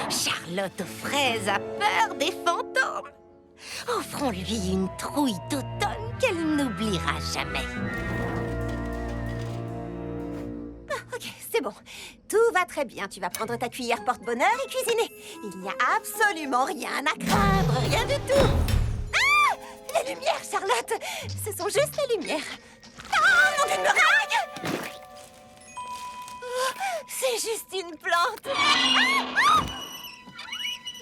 Charlotte aux fraises a peur des fantômes. Offrons-lui une trouille d'automne qu'elle n'oubliera jamais. Ok, c'est bon. Tout va très bien. Tu vas prendre ta cuillère porte-bonheur et cuisiner. Il n'y a absolument rien à craindre, rien du tout. Ah! Les lumières, Charlotte! Ce sont juste les lumières. Oh, mon Dieu, une meringue! Oh, c'est juste une plante.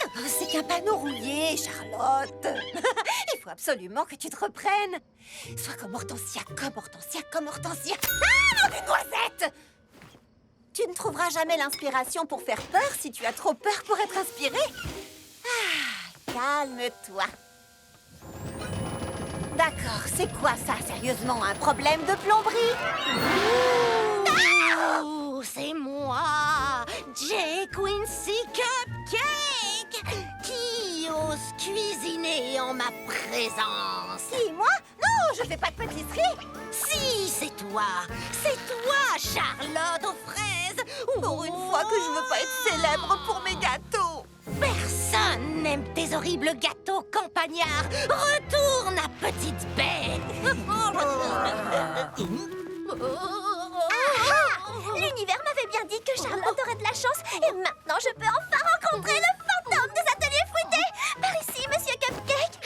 Oh, c'est qu'un panneau rouillé, Charlotte. Il faut absolument que tu te reprennes. Sois comme Hortensia. Ah, mon Dieu, noisette! Tu ne trouveras jamais l'inspiration pour faire peur si tu as trop peur pour être inspiré. Ah, calme-toi. D'accord, c'est quoi ça, sérieusement, un problème de plomberie? Oh, c'est moi, Jay Quincy Cupcake, qui ose cuisiner en ma présence. Qui, moi? Non, je fais pas de pâtisserie. Si, c'est toi, Charlotte aux fraises. Pour une fois que je veux pas être célèbre pour mes gâteaux. Personne n'aime tes horribles gâteaux campagnards. Retourne à petite bête. L'univers m'avait bien dit que Charlotte aurait de la chance. Et maintenant, je peux enfin rencontrer le fantôme des ateliers fruités. Par ici, monsieur Cupcake.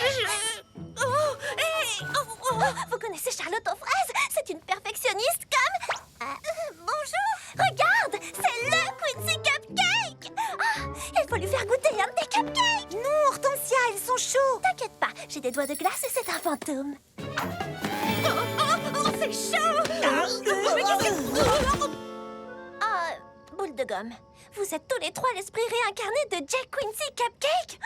Vous connaissez Charlotte aux fraises? C'est une perfectionniste comme... bonjour. Regarde, c'est le Quincy Cupcake. Il faut lui faire goûter un de tes cupcakes. Non, Hortensia, ils sont chauds. T'inquiète pas, j'ai des doigts de glace et c'est un fantôme. C'est chaud. Boule de gomme. Vous êtes tous les trois l'esprit réincarné de Jay Quincy Cupcake.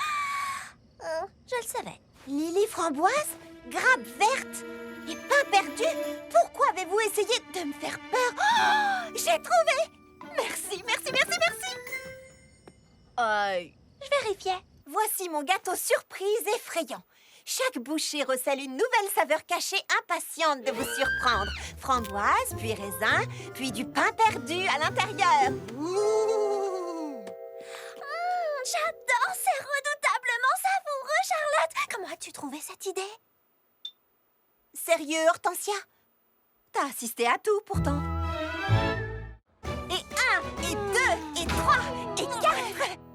Je le savais. Lily framboise, grappe verte et pain perdu. Pourquoi avez-vous essayé de me faire peur? Oh, j'ai trouvé. Merci. Je vérifiais. Voici mon gâteau surprise effrayant. Chaque bouchée recèle une nouvelle saveur cachée impatiente de vous surprendre. Framboise, puis raisin, puis du pain perdu à l'intérieur. Ouh. J'adore, c'est redoutablement savoureux, Charlotte. Comment as-tu trouvé cette idée? Sérieux, Hortensia? T'as assisté à tout, pourtant. Et 1, et 2, et 3, et 4.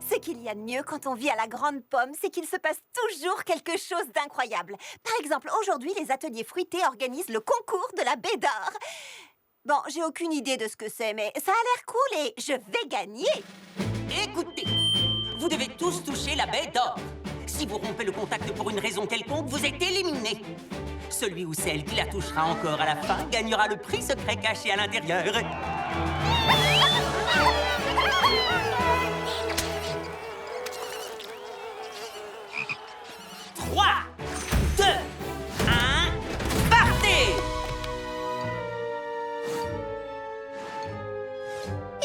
Ce qu'il y a de mieux quand on vit à la Grande Pomme, c'est qu'il se passe toujours quelque chose d'incroyable. Par exemple, aujourd'hui, les ateliers fruités organisent le concours de la baie d'or. Bon, j'ai aucune idée de ce que c'est, mais ça a l'air cool et je vais gagner. Écoutez, vous devez tous toucher la baie d'or. Si vous rompez le contact pour une raison quelconque, vous êtes éliminé. Celui ou celle qui la touchera encore à la fin gagnera le prix secret caché à l'intérieur. 3, 2, 1, partez!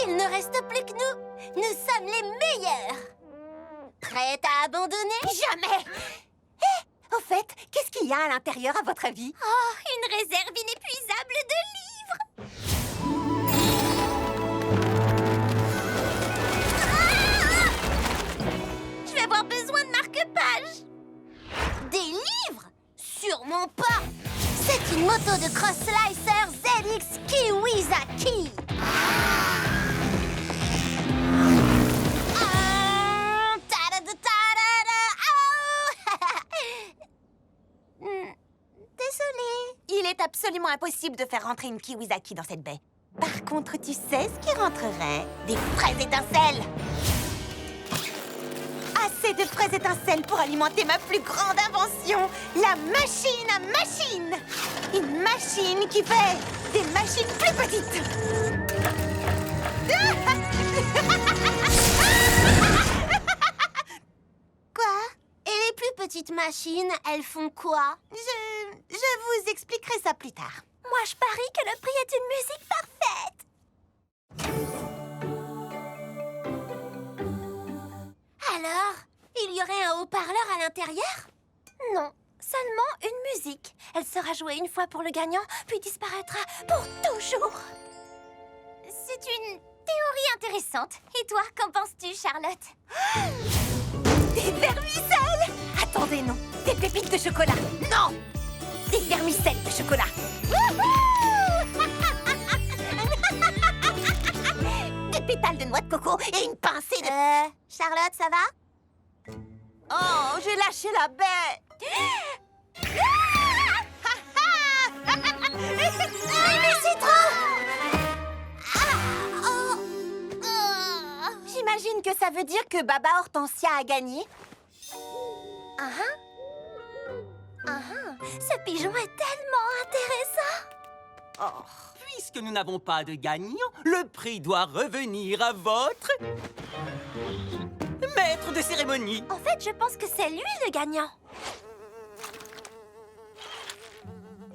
Il ne reste plus que nous. Nous sommes les meilleurs. Prête à abandonner? Jamais! Au fait, qu'est-ce qu'il y a à l'intérieur, à votre avis? Oh, une réserve inépuisable de livres. Je vais avoir besoin de marque-pages. Des livres? Sûrement pas. C'est une moto de Cross Slicer ZX Kiwizaki. Désolée. Il est absolument impossible de faire rentrer une Kiwizaki dans cette baie. Par contre, tu sais ce qui rentrerait? Des fraises étincelles. Ah assez de fraises étincelles pour alimenter ma plus grande invention, la machine à machines. Une machine qui fait des machines plus petites. Quoi? Et les plus petites machines, elles font quoi? Je vous expliquerai ça plus tard. Moi, je parie que le prix est une musique parfaite. Alors, il y aurait un haut-parleur à l'intérieur? Non, seulement une musique. Elle sera jouée une fois pour le gagnant, puis disparaîtra pour toujours. C'est une théorie intéressante. Et toi, qu'en penses-tu, Charlotte? Des vermicelles! Attendez, non. Des pépites de chocolat. Non! Des vermicelles de chocolat. Des pétales de noix de coco et une pincée de... Charlotte, ça va? Oh, j'ai lâché la bête. Mais c'est trop! J'imagine que ça veut dire que Baba Hortensia a gagné. Ce pigeon est tellement intéressant! Oh, puisque nous n'avons pas de gagnant, le prix doit revenir à votre... maître de cérémonie. En fait, je pense que c'est lui le gagnant.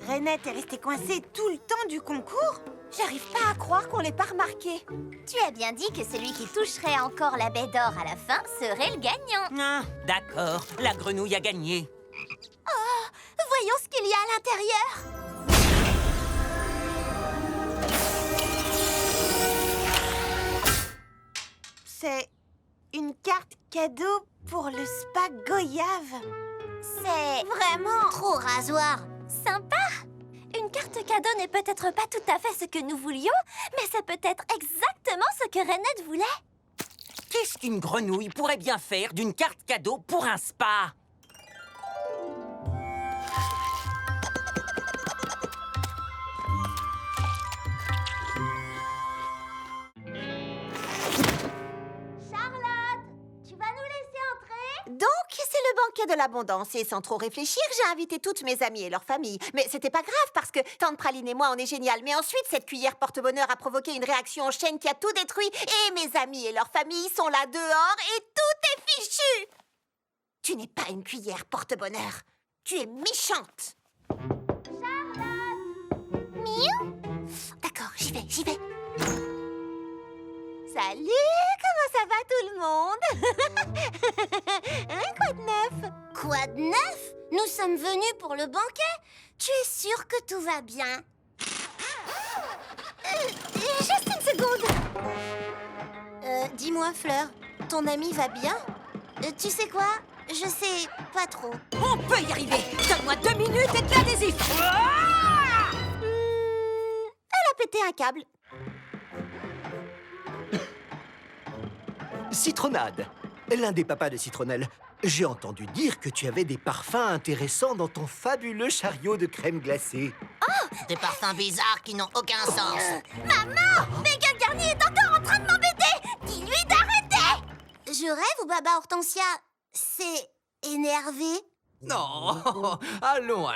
Renette est restée coincée tout le temps du concours. J'arrive pas à croire qu'on l'ait pas remarqué. Tu as bien dit que celui qui toucherait encore la baie d'or à la fin serait le gagnant. Ah, d'accord, la grenouille a gagné. Oh, voyons ce qu'il y a à l'intérieur. C'est une carte cadeau pour le spa Goyave. C'est vraiment trop rasoir. Sympa. Une carte cadeau n'est peut-être pas tout à fait ce que nous voulions, mais c'est peut-être exactement ce que Renette voulait. Qu'est-ce qu'une grenouille pourrait bien faire d'une carte cadeau pour un spa? Charlotte, tu vas nous laisser entrer? Donc, c'est le banquet de l'abondance et sans trop réfléchir, j'ai invité toutes mes amies et leurs familles. Mais c'était pas grave parce que Tante Praline et moi, on est génial. Mais ensuite, cette cuillère porte-bonheur a provoqué une réaction en chaîne qui a tout détruit et mes amis et leurs familles sont là dehors et tout est fichu. Tu n'es pas une cuillère porte-bonheur. Tu es méchante. Miaou. D'accord, j'y vais. Salut, comment ça va tout le monde? Hein, quoi de neuf? Quoi de neuf? Nous sommes venus pour le banquet. Tu es sûre que tout va bien? Juste une seconde. Dis-moi, Fleur, ton ami va bien? Tu sais quoi? Je sais pas trop. On peut y arriver. Donne-moi 2 minutes et de l'adhésif. Elle a pété un câble. Citronnade, l'un des papas de Citronnelle. J'ai entendu dire que tu avais des parfums intéressants dans ton fabuleux chariot de crème glacée. Des parfums bizarres qui n'ont aucun sens. Maman! Miguel Garnier est encore en train de m'embêter! Dis-lui d'arrêter! Je rêve ou Baba Hortensia s'est énervé? Non, allons.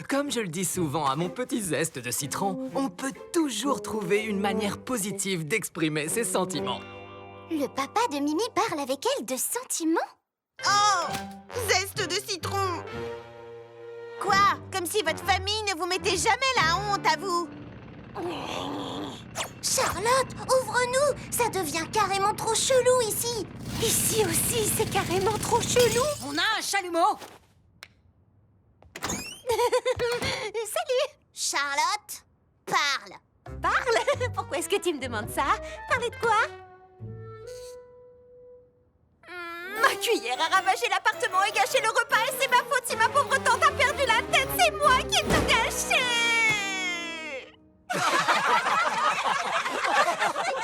Comme je le dis souvent à mon petit zeste de citron, on peut toujours trouver une manière positive d'exprimer ses sentiments. Le papa de Mimi parle avec elle de sentiments? Oh, zeste de citron. Quoi? Comme si votre famille ne vous mettait jamais la honte à vous. Charlotte, ouvre-nous! Ça devient carrément trop chelou ici! Ici aussi, c'est carrément trop chelou. On a un chalumeau. Salut. Charlotte, parle! Parle? Pourquoi est-ce que tu me demandes ça? Parler de quoi? Ma cuillère a ravagé l'appartement et gâché le repas et c'est ma faute si ma pauvre tante a perdu la tête. C'est moi qui ai tout gâché.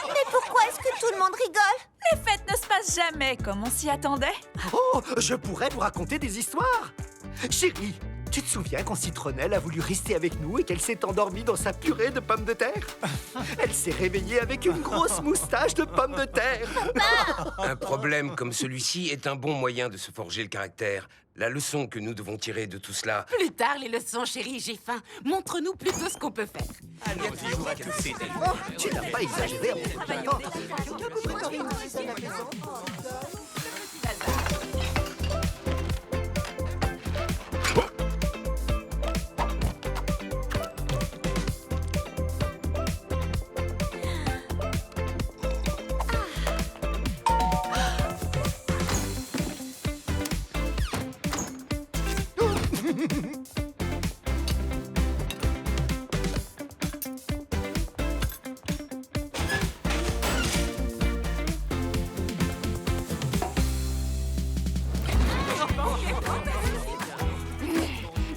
Mais pourquoi est-ce que tout le monde rigole? Les fêtes ne se passent jamais comme on s'y attendait. Oh, je pourrais vous raconter des histoires. Chérie, Tu te souviens quand Citronnelle a voulu rester avec nous et qu'elle s'est endormie dans sa purée de pommes de terre? Elle s'est réveillée avec une grosse moustache de pommes de terre. Un problème comme celui-ci est un bon moyen de se forger le caractère. La leçon que nous devons tirer de tout cela... Plus tard, les leçons, chérie, j'ai faim. Montre-nous plutôt ce qu'on peut faire. Tu n'as pas exagéré.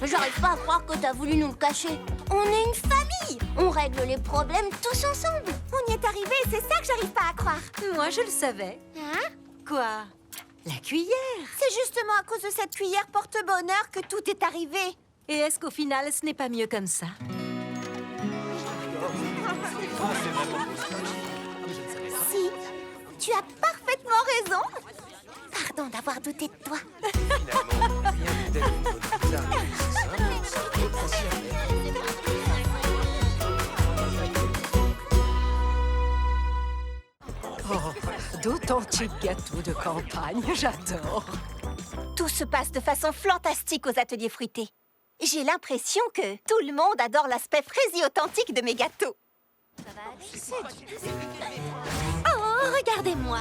J'arrive pas à croire que t'as voulu nous le cacher. On est une famille. On règle les problèmes tous ensemble. On y est arrivé, c'est ça que j'arrive pas à croire. Moi, je le savais. Hein? Quoi? La cuillère. C'est justement à cause de cette cuillère porte-bonheur que tout est arrivé. Et est-ce qu'au final, ce n'est pas mieux comme ça? Si, tu as parfaitement raison. Pardon d'avoir douté de toi. Finalement, rien d'être une bonne Oh, d'authentiques gâteaux de campagne, j'adore. Tout se passe de façon fantastique aux ateliers fruités. J'ai l'impression que tout le monde adore l'aspect fraisé authentique de mes gâteaux. Oh, regardez-moi.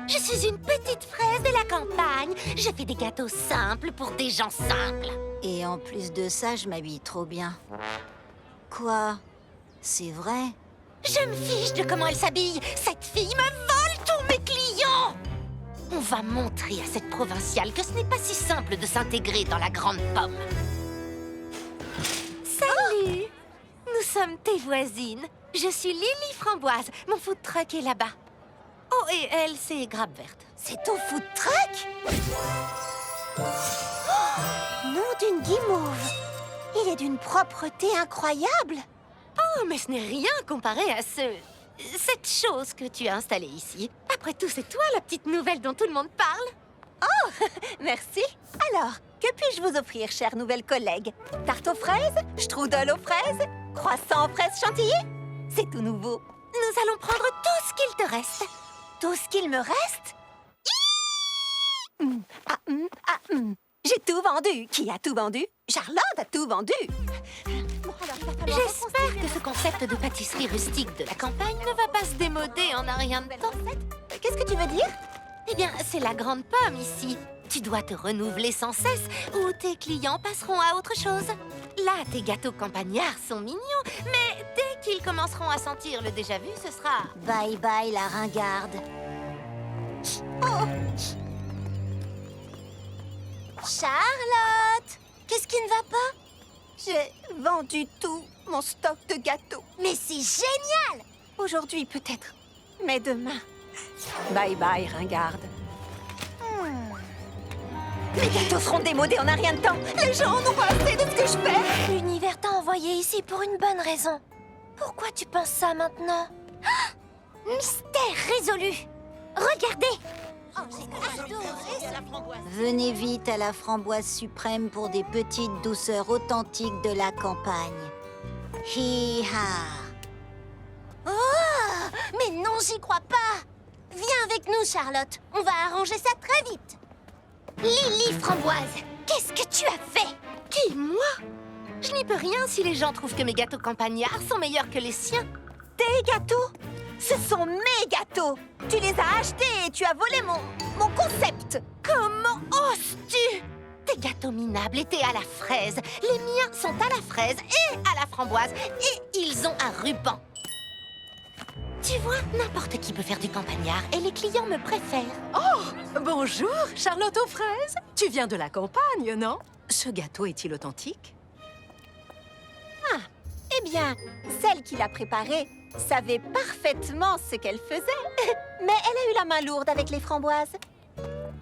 Je suis une petite fraise de la campagne. Je fais des gâteaux simples pour des gens simples. Et en plus de ça, je m'habille trop bien. Quoi? C'est vrai? Je me fiche de comment elle s'habille. Cette fille me vole tous mes clients. On va montrer à cette provinciale que ce n'est pas si simple de s'intégrer dans la grande pomme. Salut! Nous sommes tes voisines. Je suis Lily Framboise. Mon food truck est là-bas. Oh, et elle, c'est Grappe Verte. C'est ton food truck? Oh, nom d'une guimauve. Il est d'une propreté incroyable. Oh, mais ce n'est rien comparé à cette chose que tu as installée ici. Après tout, c'est toi la petite nouvelle dont tout le monde parle. Oh, merci. Alors, que puis-je vous offrir, chère nouvelle collègue? Tarte aux fraises? Strudel aux fraises? Croissant aux fraises chantilly? C'est tout nouveau. Nous allons prendre tout ce qu'il te reste. Tout ce qu'il me reste? J'ai tout vendu. Qui a tout vendu? Charlotte a tout vendu. J'espère que ce concept de pâtisserie rustique de la campagne ne va pas se démoder en un rien de temps. Qu'est-ce que tu veux dire? Eh bien, c'est la grande pomme ici. Tu dois te renouveler sans cesse ou tes clients passeront à autre chose. Là, tes gâteaux campagnards sont mignons, mais dès qu'ils commenceront à sentir le déjà-vu, ce sera... Bye bye, la ringarde. Oh. Charlotte! Qu'est-ce qui ne va pas? J'ai vendu tout mon stock de gâteaux. Mais c'est génial! Aujourd'hui peut-être, mais demain... Bye bye, ringarde. Mes gâteaux seront démodés en un rien de temps. Les gens en ont pas assez de ce que je fais. L'univers t'a envoyé ici pour une bonne raison. Pourquoi tu penses ça maintenant? Ah! Mystère résolu. Regardez. Oh, j'ai adoré la framboise. Venez vite à la framboise suprême pour des petites douceurs authentiques de la campagne. Hi-ha! Oh! Mais non, j'y crois pas. Viens avec nous, Charlotte. On va arranger ça très vite. Lily Framboise, qu'est-ce que tu as fait? Qui, moi? Je n'y peux rien si les gens trouvent que mes gâteaux campagnards sont meilleurs que les siens. Tes gâteaux? Ce sont mes gâteaux. Tu les as achetés et tu as volé mon concept. Comment oses-tu? Tes gâteaux minables étaient à la fraise. Les miens sont à la fraise et à la framboise. Et ils ont un ruban. Tu vois, n'importe qui peut faire du campagnard et les clients me préfèrent. Oh, bonjour, Charlotte aux fraises. Tu viens de la campagne, non? Ce gâteau est-il authentique? Ah, eh bien, celle qui l'a préparé savait parfaitement ce qu'elle faisait. Mais elle a eu la main lourde avec les framboises.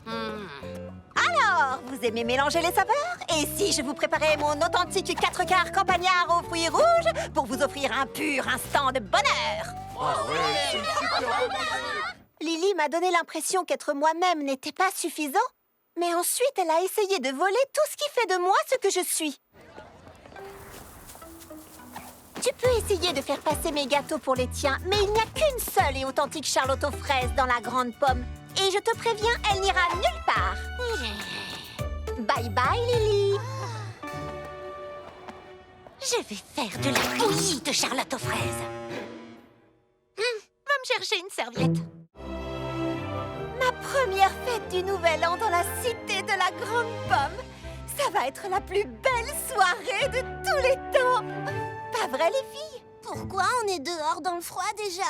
Alors, Alors, vous aimez mélanger les saveurs? Et si je vous préparais mon authentique 4 quarts campagnard aux fruits rouges pour vous offrir un pur instant de bonheur? Lily m'a donné l'impression qu'être moi-même n'était pas suffisant, mais ensuite elle a essayé de voler tout ce qui fait de moi ce que je suis. Tu peux essayer de faire passer mes gâteaux pour les tiens, mais il n'y a qu'une seule et authentique Charlotte aux fraises dans la grande pomme. Et je te préviens, elle n'ira nulle part. Bye bye, Lily. Je vais faire de la bouillie de Charlotte aux fraises. Va me chercher une serviette. Ma première fête du Nouvel An dans la cité de la Grande Pomme. Ça va être la plus belle soirée de tous les temps. Pas vrai, les filles? Pourquoi on est dehors dans le froid déjà?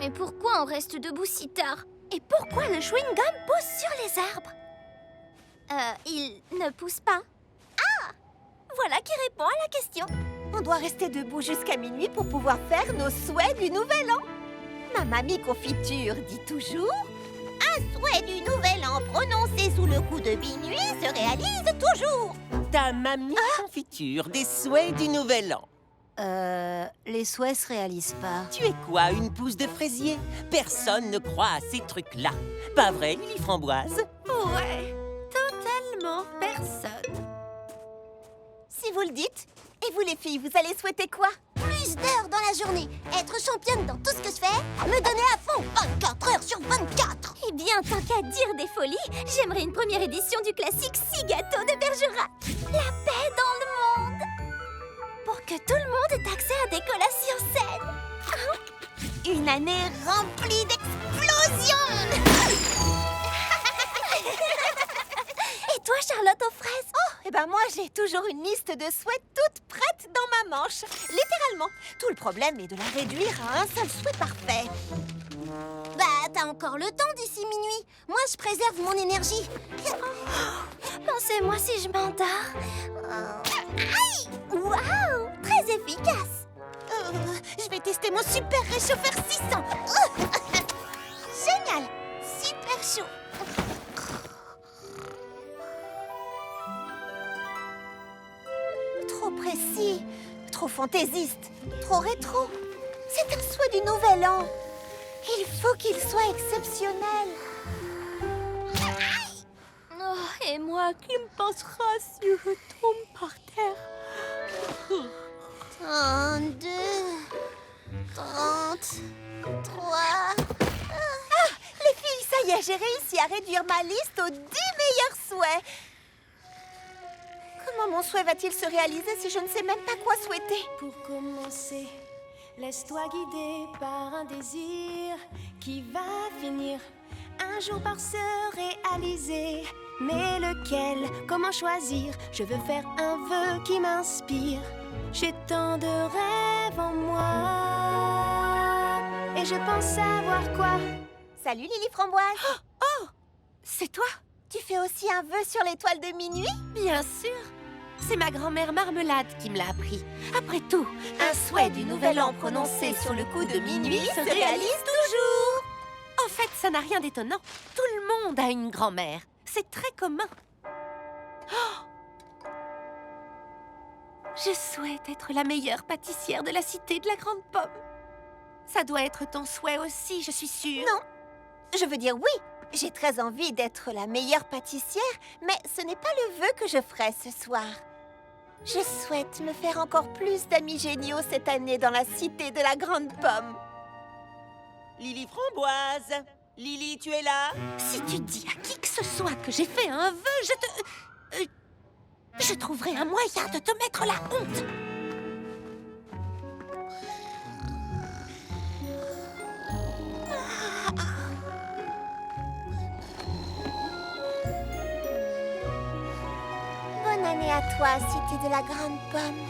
Mais pourquoi on reste debout si tard? Et pourquoi le chewing-gum pousse sur les arbres? Il ne pousse pas. Ah! Voilà qui répond à la question. On doit rester debout jusqu'à minuit pour pouvoir faire nos souhaits du Nouvel An. Ma mamie confiture dit toujours: un souhait du Nouvel An prononcé sous le coup de minuit se réalise toujours. Ta mamie confiture des souhaits du Nouvel An. Les souhaits se réalisent pas. Tu es quoi, une pousse de fraisier? Personne ne croit à ces trucs-là. Pas vrai, Lily Framboise? Ouais, totalement personne. Si vous le dites. Et vous les filles, vous allez souhaiter quoi? Plus d'heures dans la journée, être championne dans tout ce que je fais, me donner à fond 24 heures sur 24. Eh bien, tant qu'à dire des folies, j'aimerais une première édition du classique 6 gâteaux de Bergerac. La paix dans le monde. Pour que tout le monde ait accès à des collations saines. Une année remplie d'explosions. Et toi, Charlotte aux fraises? Oh, et ben moi, j'ai toujours une liste de souhaits toute prête dans ma manche. Littéralement. Tout le problème est de la réduire à un seul souhait parfait. Bah, t'as encore le temps d'ici minuit. Moi, je préserve mon énergie. Pensez-moi si je m'endors. Aïe! Waouh! Très efficace. Je vais tester mon super réchauffeur 600. Génial! Super chaud. Trop précis, trop fantaisiste, trop rétro. C'est un souhait du Nouvel An. Il faut qu'il soit exceptionnel. Oh, et moi, qui me passera si je tombe par terre? 32, 33... Ah, les filles, ça y est, j'ai réussi à réduire ma liste aux 10 meilleurs souhaits. Comment mon souhait va-t-il se réaliser si je ne sais même pas quoi souhaiter? Pour commencer, laisse-toi guider par un désir qui va finir un jour par se réaliser. Mais lequel? Comment choisir? Je veux faire un vœu qui m'inspire. J'ai tant de rêves en moi et je pense savoir quoi. Salut Lily Framboise. Oh, c'est toi? Tu fais aussi un vœu sur l'étoile de minuit? Bien sûr. C'est ma grand-mère Marmelade qui me l'a appris. Après tout, un souhait du Nouvel An prononcé sur le coup de minuit se réalise toujours. En fait, ça n'a rien d'étonnant. Tout le monde a une grand-mère. C'est très commun. Oh! Je souhaite être la meilleure pâtissière de la cité de la Grande Pomme. Ça doit être ton souhait aussi, je suis sûre. Non, je veux dire oui. J'ai très envie d'être la meilleure pâtissière, mais ce n'est pas le vœu que je ferai ce soir. Je souhaite me faire encore plus d'amis géniaux cette année dans la cité de la Grande Pomme. Lily Framboise! Lily, tu es là? Si tu dis à qui que ce soit que j'ai fait un vœu, je trouverai un moyen de te mettre la honte. Bonne année à toi, cité de la Grande Pomme.